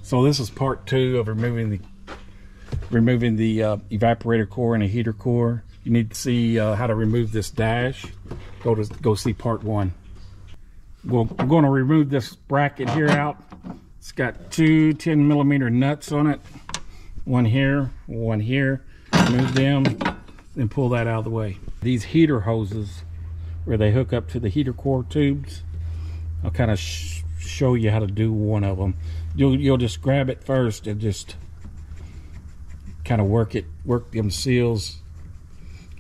So this is part 2 of removing the evaporator core and a heater core. You need to see how to remove this dash. Go see part 1. We're going to remove this bracket here out. It's got 2 10mm nuts on it. One here, one here. Remove them, then pull that out of the way. These heater hoses, where they hook up to the heater core tubes, I'll kind of show you how to do one of them. You'll just grab it first and just kind of work them seals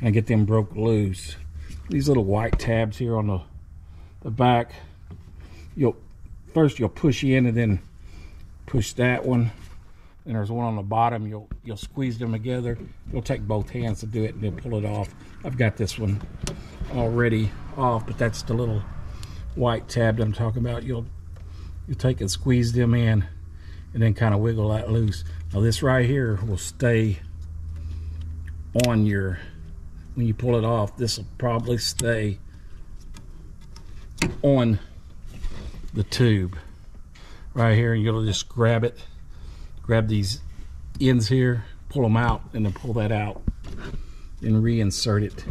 and get them broke loose. These little white tabs here on the back, you'll push in and then push that one. And there's one on the bottom. You'll squeeze them together. You'll take both hands to do it and then pull it off. I've got this one already off, but that's the little white tab that I'm talking about. You'll take and squeeze them in and then kind of wiggle that loose. Now this right here will stay on when you pull it off, this will probably stay on the tube right here, and you'll just grab these ends here, pull them out, and then pull that out and reinsert it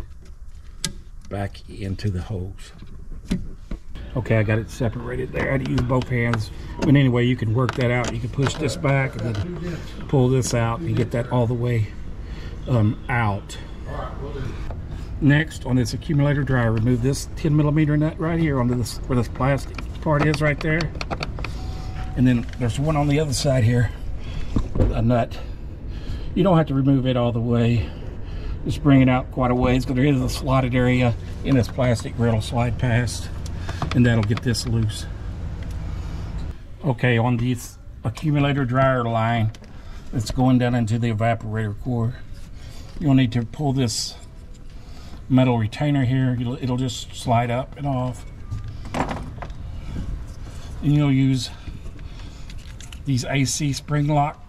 back into the hose. Okay, I got it separated there. I had to use both hands, but anyway, you can work that out. You can push this back and then pull this out and get that all the way out. Next, on this accumulator dryer, remove this 10mm nut right here onto this, where this plastic part is right there. And then there's one on the other side here, a nut. You don't have to remove it all the way. Just bring it out quite a ways, because there is a slotted area in this plastic where it'll slide past, and that'll get this loose. Okay, on this accumulator dryer line that's going down into the evaporator core, you'll need to pull this metal retainer here. It'll just slide up and off. And you'll use these AC spring lock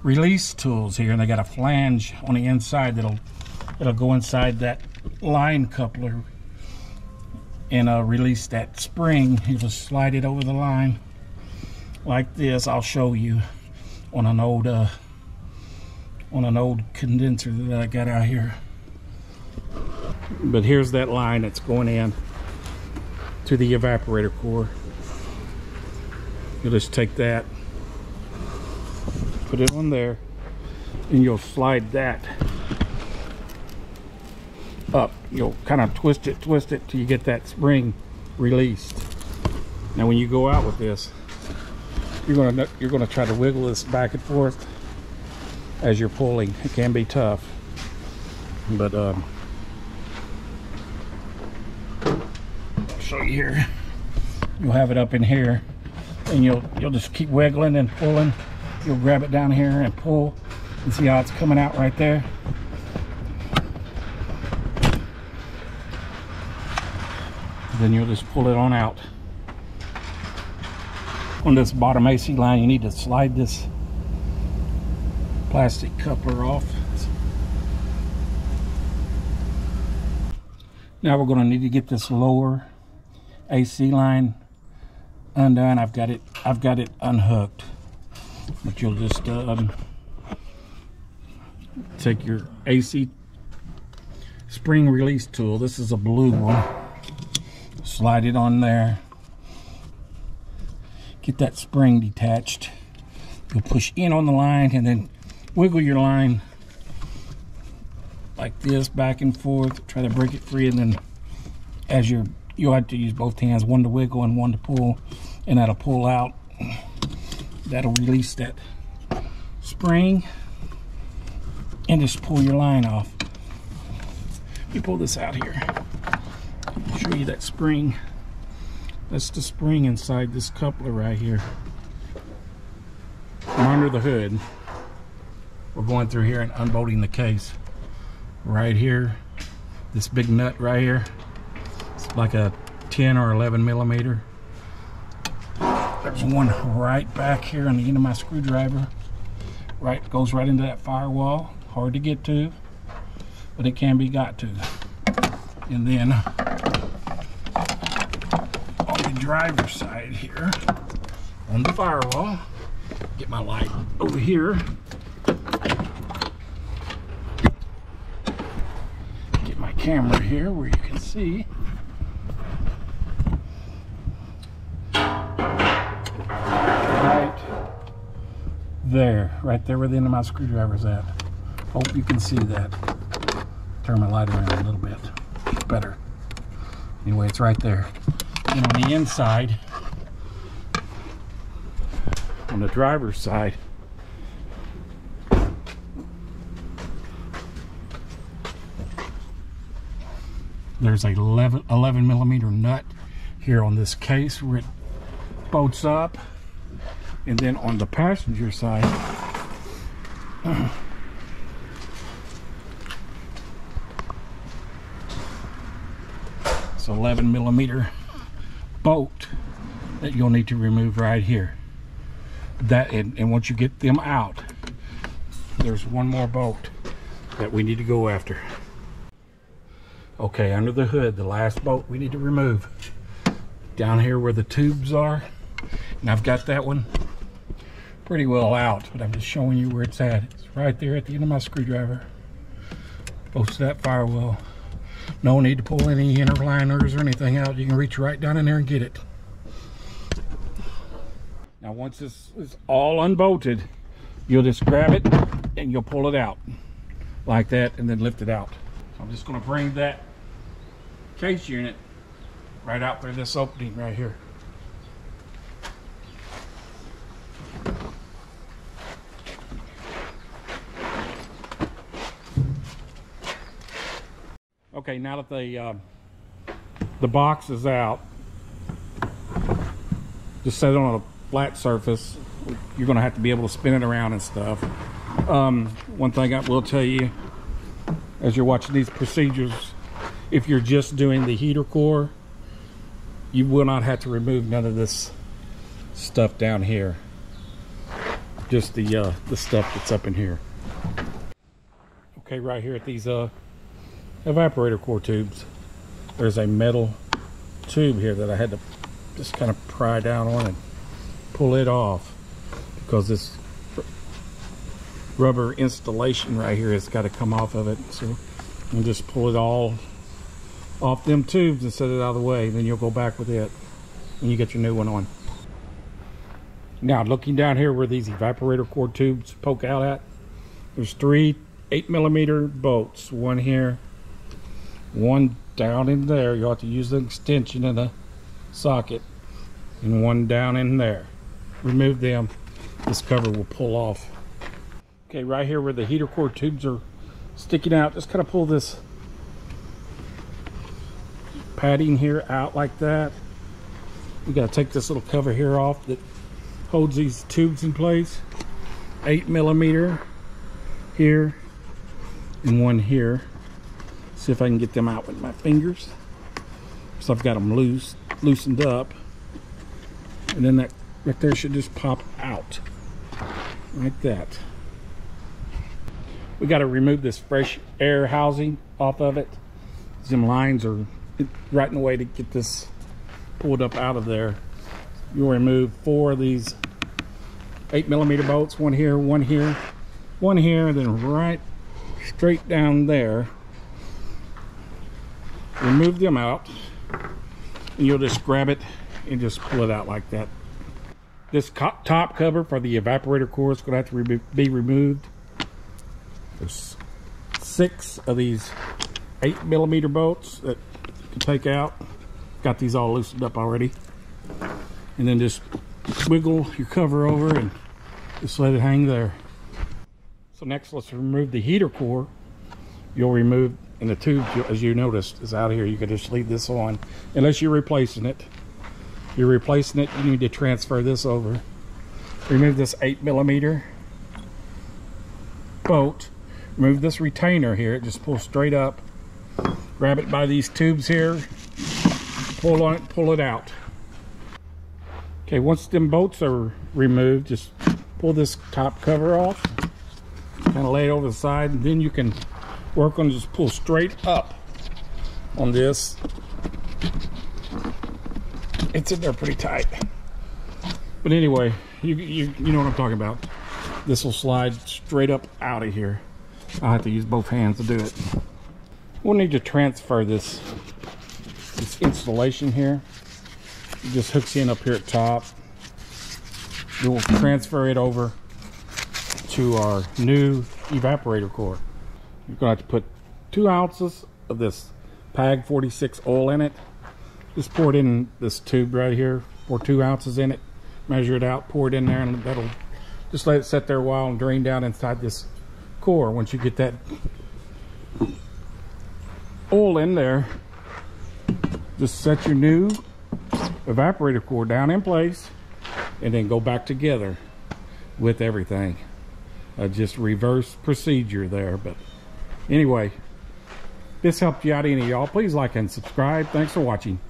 release tools here, and they got a flange on the inside that'll go inside that line coupler and release that spring. You just slide it over the line like this. I'll show you on an old condenser that I got out here. But here's that line that's going in to the evaporator core. You'll just take that, put it on there, and you'll slide that up. You'll kind of twist it till you get that spring released. Now when you go out with this, you're gonna try to wiggle this back and forth as you're pulling. It can be tough, but I'll show you here. You'll have it up in here, and you'll just keep wiggling and pulling. You'll grab it down here and pull, and see how it's coming out right there. Then you'll just pull it on out. On this bottom AC line, you need to slide this plastic coupler off. Now we're going to need to get this lower AC line undone. I've got it unhooked, but you'll just take your AC spring release tool. This is a blue one. Slide it on there. Get that spring detached. You'll push in on the line and then wiggle your line like this back and forth. Try to break it free, and then you'll have to use both hands, one to wiggle and one to pull, and that'll pull out. That'll release that spring, and just pull your line off. You pull this out here. I'll show you that spring. That's the spring inside this coupler right here. From under the hood, we're going through here and unbolting the case. Right here, this big nut right here, it's like a 10 or 11mm. There's one right back here on the end of my screwdriver. Goes right into that firewall. Hard to get to, but it can be got to. And then on the driver's side here, on the firewall, Get my light over here. Get my camera here where you can see. Right there where the end of my screwdriver's at. Hope you can see that. Turn my light around a little bit. Better. Anyway, it's right there. And on the inside, on the driver's side, there's a 11 millimeter nut here on this case where it bolts up. And then on the passenger side, it's 11 millimeter bolt that you'll need to remove right here. That and once you get them out, there's one more bolt that we need to go after. Okay, under the hood, the last bolt we need to remove. Down here where the tubes are, and I've got that one pretty well out, but I'm just showing you where it's at. It's right there at the end of my screwdriver. Close to that firewall. No need to pull any inner liners or anything out. You can reach right down in there and get it. Now once this is all unbolted, you'll just grab it and you'll pull it out like that and then lift it out. So I'm just going to bring that case unit right out through this opening right here. Okay, now that the box is out, just set it on a flat surface. You're going to have to be able to spin it around and stuff. One thing I will tell you, as you're watching these procedures, if you're just doing the heater core, you will not have to remove none of this stuff down here. Just the stuff that's up in here. Okay, right here at these evaporator core tubes, there's a metal tube here that I had to just kind of pry down on and pull it off because this rubber installation right here has got to come off of it. So you just pull it all off them tubes and set it out of the way. Then you'll go back with it and you get your new one on. Now looking down here where these evaporator core tubes poke out at, there's 3 8mm bolts. One here, one down in there. You'll have to use the extension in the socket, and one down in there. Remove them, this cover will pull off. Okay, right here where the heater core tubes are sticking out, just kind of pull this padding here out like that. We got to take this little cover here off that holds these tubes in place. 8mm here and one here. See if I can get them out with my fingers. So I've got them loosened up, and then that right there should just pop out like that. We got to remove this fresh air housing off of it. Some lines are right in the way to get this pulled up out of there. You'll remove 4 of these 8mm bolts, one here, one here, one here, and then right straight down there. Remove them out, and you'll just grab it and just pull it out like that. This top cover for the evaporator core is going to have to be removed. There's 6 of these 8mm bolts that you can take out. Got these all loosened up already. And then just wiggle your cover over and just let it hang there. So next, let's remove the heater core. You'll remove, and the tube, as you noticed, is out here. You can just leave this on unless you're replacing it. If you're replacing it, you need to transfer this over. Remove this 8mm bolt. Remove this retainer here. It just pulls straight up. Grab it by these tubes here. Pull on it, pull it out. Okay, once them bolts are removed, just pull this top cover off. Kind of lay it over the side, and then you can work on just pull straight up on this. It's in there pretty tight. But anyway, you know what I'm talking about. This will slide straight up out of here. I'll have to use both hands to do it. We'll need to transfer this installation here. It just hooks in up here at top. Then we'll transfer it over to our new evaporator core. You're gonna have to put 2 ounces of this PAG 46 oil in it. Just pour it in this tube right here. Pour 2 ounces in it. Measure it out, pour it in there, and that'll just let it sit there a while and drain down inside this core. Once you get that oil in there, just set your new evaporator core down in place and then go back together with everything. Just reverse procedure there. But anyway, if this helped you out, any of y'all, please like and subscribe. Thanks for watching.